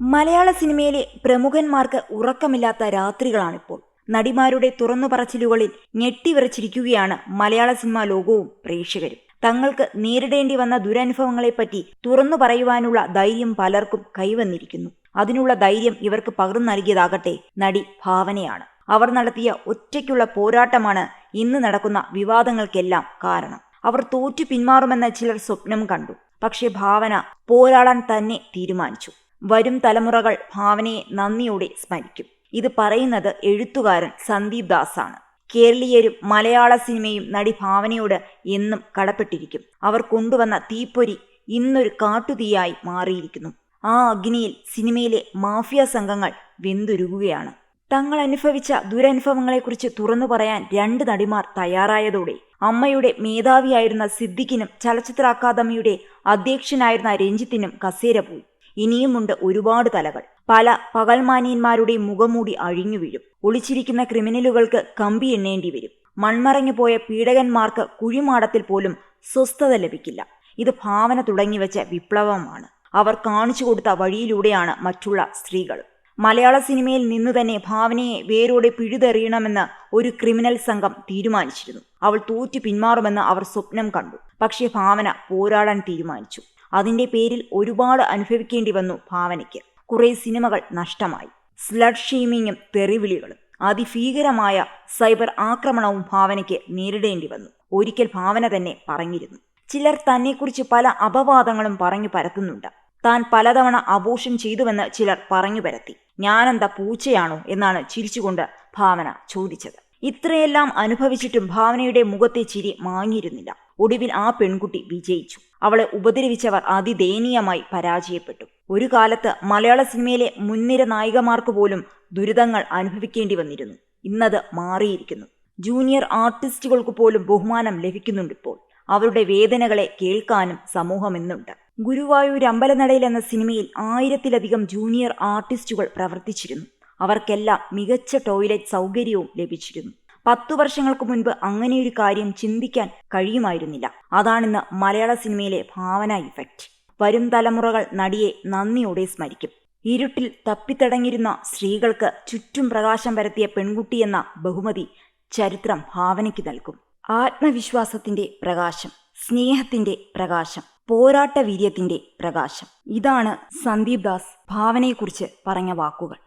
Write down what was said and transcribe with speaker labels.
Speaker 1: മലയാള സിനിമയിലെ പ്രമുഖന്മാർക്ക് ഉറക്കമില്ലാത്ത രാത്രികളാണിപ്പോൾ. നടിമാരുടെ തുറന്നു പറച്ചിലുകളിൽ ഞെട്ടിവിറച്ചിരിക്കുകയാണ് മലയാള സിനിമാ ലോകവും പ്രേക്ഷകരും. തങ്ങൾക്ക് നേരിടേണ്ടി വന്ന ദുരനുഭവങ്ങളെപ്പറ്റി തുറന്നു പറയുവാനുള്ള ധൈര്യം പലർക്കും കൈവന്നിരിക്കുന്നു. അതിനുള്ള ധൈര്യം ഇവർക്ക് പകർന്നു നൽകിയതാകട്ടെ നടി ഭാവനയാണ്. അവർ നടത്തിയ ഒറ്റയ്ക്കുള്ള പോരാട്ടമാണ് ഇന്ന് നടക്കുന്ന വിവാദങ്ങൾക്കെല്ലാം കാരണം. അവർ തോറ്റു പിന്മാറുമെന്ന് ചിലർ സ്വപ്നം കണ്ടു. പക്ഷേ ഭാവന പോരാടാൻ തന്നെ തീരുമാനിച്ചു. വരും തലമുറകൾ ഭാവനയെ നന്ദിയോടെ സ്മരിക്കും. ഇത് പറയുന്നത് എഴുത്തുകാരൻ സന്ദീപ് ദാസാണ്. കേരളീയരും മലയാള സിനിമയും നടി ഭാവനയോട് എന്നും കടപ്പെട്ടിരിക്കും. അവർ കൊണ്ടുവന്ന തീപ്പൊരി ഇന്നൊരു കാട്ടുതീയായി മാറിയിരിക്കുന്നു. ആ അഗ്നിയിൽ സിനിമയിലെ മാഫിയ സംഘങ്ങൾ വെന്തുരുകുകയാണ്. തങ്ങൾ അനുഭവിച്ച ദുരനുഭവങ്ങളെക്കുറിച്ച് തുറന്നു പറയാൻ 2 നടിമാർ തയ്യാറായതോടെ അമ്മയുടെ മേധാവിയായിരുന്ന സിദ്ദിഖിനും ചലച്ചിത്ര അക്കാദമിയുടെ അധ്യക്ഷനായിരുന്ന രഞ്ജിത്തിനും കസേര പോയി. ഇനിയുമുണ്ട് ഒരുപാട് തലകൾ. പല പകൽമാന്യന്മാരുടെ മുഖംമൂടി അഴിഞ്ഞു വീഴും. ഒളിച്ചിരിക്കുന്ന ക്രിമിനലുകൾക്ക് കമ്പി എണ്ണേണ്ടി വരും. മൺമറഞ്ഞു പോയ പീഡകന്മാർക്ക് കുഴിമാടത്തിൽ പോലും സ്വസ്ഥത ലഭിക്കില്ല. ഇത് ഭാവന തുടങ്ങിവെച്ച വിപ്ലവമാണ്. അവർ കാണിച്ചു കൊടുത്ത വഴിയിലൂടെയാണ് മറ്റുള്ള സ്ത്രീകൾ. മലയാള സിനിമയിൽ നിന്നു തന്നെ ഭാവനയെ വേരോടെ പിഴുതെറിയണമെന്ന് ഒരു ക്രിമിനൽ സംഘം തീരുമാനിച്ചിരുന്നു. അവൾ തോറ്റു പിന്മാറുമെന്ന് അവർ സ്വപ്നം കണ്ടു. പക്ഷേ ഭാവന പോരാടാൻ തീരുമാനിച്ചു. അതിന്റെ പേരിൽ ഒരുപാട് അനുഭവിക്കേണ്ടി വന്നു ഭാവനയ്ക്ക്. കുറെ സിനിമകൾ നഷ്ടമായി. സ്ലഡ് ഷെയ്മിങ്ങും തെറിവിളികളും അതിഭീകരമായ സൈബർ ആക്രമണവും ഭാവനയ്ക്ക് നേരിടേണ്ടി വന്നു. ഒരിക്കൽ ഭാവന തന്നെ പറഞ്ഞിരുന്നു, ചിലർ തന്നെക്കുറിച്ച് പല അപവാദങ്ങളും പറഞ്ഞു പരത്തുന്നുണ്ട്. താൻ പലതവണ അബോർഷൻ ചെയ്തുവെന്ന് ചിലർ പറഞ്ഞു പരത്തി. ഞാനെന്താ പൂച്ചയാണോ എന്നാണ് ചിരിച്ചുകൊണ്ട് ഭാവന ചോദിച്ചത്. ഇത്രയെല്ലാം അനുഭവിച്ചിട്ടും ഭാവനയുടെ മുഖത്തെ ചിരി മാഞ്ഞിരുന്നില്ല. ഒടുവിൽ ആ പെൺകുട്ടി വിജയിച്ചു. അവളെ ഉപദ്രവിച്ചവർ അതിദയനീയമായി പരാജയപ്പെട്ടു. ഒരു കാലത്ത് മലയാള സിനിമയിലെ മുൻനിര നായികമാർക്ക് പോലും ദുരിതങ്ങൾ അനുഭവിക്കേണ്ടി വന്നിരുന്നു. ഇന്നത് മാറിയിരിക്കുന്നു. ജൂനിയർ ആർട്ടിസ്റ്റുകൾക്ക് പോലും ബഹുമാനം ലഭിക്കുന്നുണ്ടിപ്പോൾ. അവരുടെ വേദനകളെ കേൾക്കാനും സമൂഹമെന്നുണ്ട്. ഗുരുവായൂർ അമ്പലനടയിൽ എന്ന സിനിമയിൽ 1000-ലധികം ജൂനിയർ ആർട്ടിസ്റ്റുകൾ പ്രവർത്തിച്ചിരുന്നു. അവർക്കെല്ലാം മികച്ച ടോയ്ലറ്റ് സൗകര്യവും ലഭിച്ചിരുന്നു. 10 വർഷങ്ങൾക്ക് മുൻപ് അങ്ങനെയൊരു കാര്യം ചിന്തിക്കാൻ കഴിയുമായിരുന്നില്ല. അതാണിന്ന് മലയാള സിനിമയിലെ ഭാവന ഇഫക്റ്റ്. വരും തലമുറകൾ നടിയെ നന്ദിയോടെ സ്മരിക്കും. ഇരുട്ടിൽ തപ്പിത്തടങ്ങിയിരുന്ന സ്ത്രീകൾക്ക് ചുറ്റും പ്രകാശം പരത്തിയ പെൺകുട്ടിയെന്ന ബഹുമതി ചരിത്രം ഭാവനയ്ക്ക് നൽകും. ആത്മവിശ്വാസത്തിന്റെ പ്രകാശം, സ്നേഹത്തിന്റെ പ്രകാശം, പോരാട്ട വീര്യത്തിന്റെ പ്രകാശം. ഇതാണ് സന്ദീപ് ദാസ് ഭാവനയെക്കുറിച്ച് പറഞ്ഞ വാക്കുകൾ.